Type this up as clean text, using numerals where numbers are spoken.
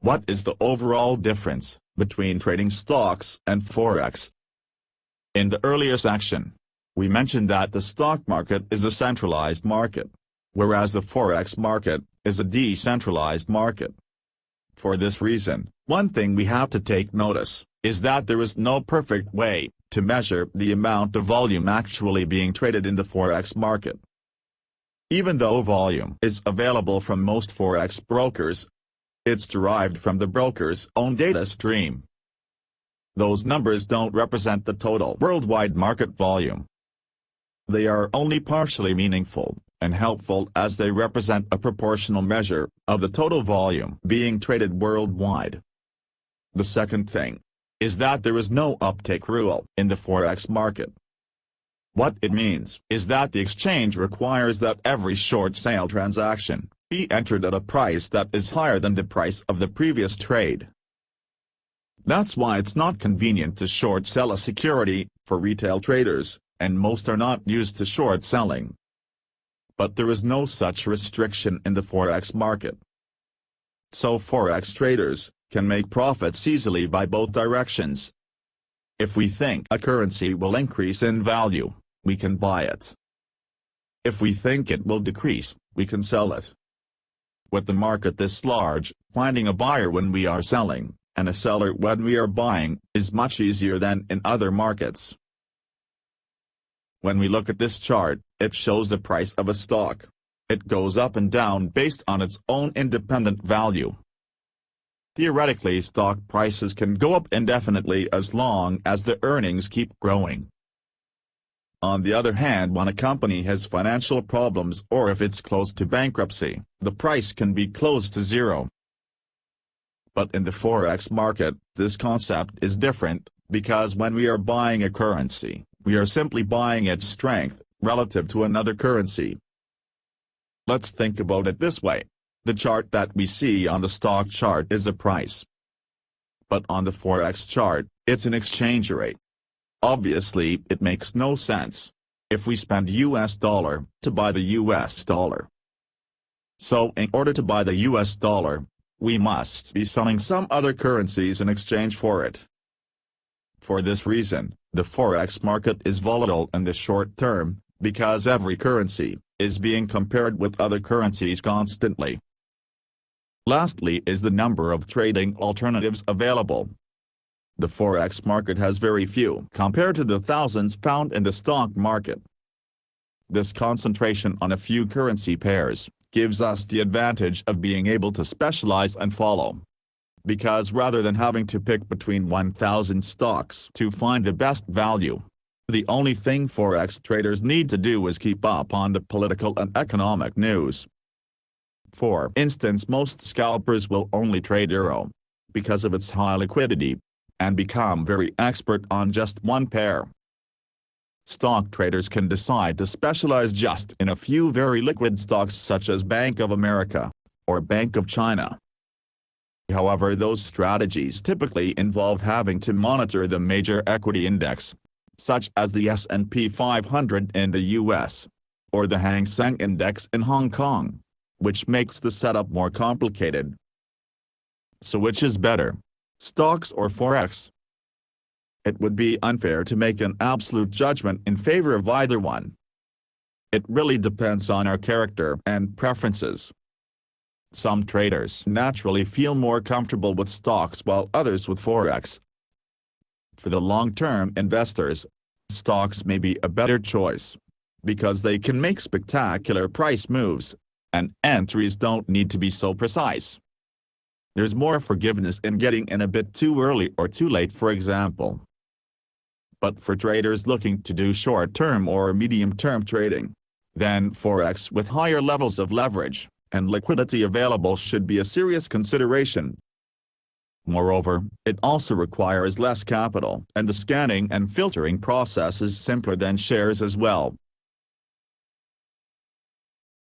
What is the overall difference between trading stocks and forex? In the earlier section, we mentioned that the stock market is a centralized market, whereas the forex market is a decentralized market. For this reason, one thing we have to take notice is that there is no perfect way to measure the amount of volume actually being traded in the forex market. Even though volume is available from most forex brokers, it's derived from the broker's own data stream. Those numbers don't represent the total worldwide market volume. They are only partially meaningful and helpful as they represent a proportional measure of the total volume being traded worldwide. The second thing is that there is no uptake rule in the forex market. What it means is that the exchange requires that every short sale transaction be entered at a price that is higher than the price of the previous trade. That's why it's not convenient to short sell a security for retail traders, and most are not used to short selling. But there is no such restriction in the forex market. So forex traders can make profits easily by both directions. If we think a currency will increase in value, we can buy it. If we think it will decrease, we can sell it. With the market this large, finding a buyer when we are selling, and a seller when we are buying, is much easier than in other markets. When we look at this chart, it shows the price of a stock. It goes up and down based on its own independent value. Theoretically, stock prices can go up indefinitely as long as the earnings keep growing. On the other hand, when a company has financial problems or if it's close to bankruptcy, the price can be close to zero. But in the forex market, this concept is different, because when we are buying a currency, we are simply buying its strength relative to another currency. Let's think about it this way. The chart that we see on the stock chart is a price. But on the forex chart, it's an exchange rate. Obviously, it makes no sense if we spend US dollar to buy the US dollar. So in order to buy the US dollar, we must be selling some other currencies in exchange for it. For this reason, the forex market is volatile in the short term, because every currency is being compared with other currencies constantly. Lastly is the number of trading alternatives available. The forex market has very few compared to the thousands found in the stock market. This concentration on a few currency pairs gives us the advantage of being able to specialize and follow. Because rather than having to pick between 1,000 stocks to find the best value, the only thing forex traders need to do is keep up on the political and economic news. For instance, most scalpers will only trade euro because of its high liquidity, and become very expert on just one pair. Stock traders can decide to specialize just in a few very liquid stocks such as Bank of America or Bank of China. However, those strategies typically involve having to monitor the major equity index, such as the S&P 500 in the US, or the Hang Seng Index in Hong Kong, which makes the setup more complicated. So which is better, stocks or forex? It would be unfair to make an absolute judgment in favor of either one. It really depends on our character and preferences. Some traders naturally feel more comfortable with stocks while others with forex. For the long-term investors, stocks may be a better choice, because they can make spectacular price moves, and entries don't need to be so precise. There's more forgiveness in getting in a bit too early or too late, for example. But for traders looking to do short-term or medium-term trading, then forex with higher levels of leverage and liquidity available should be a serious consideration. Moreover, it also requires less capital, and the scanning and filtering process is simpler than shares as well.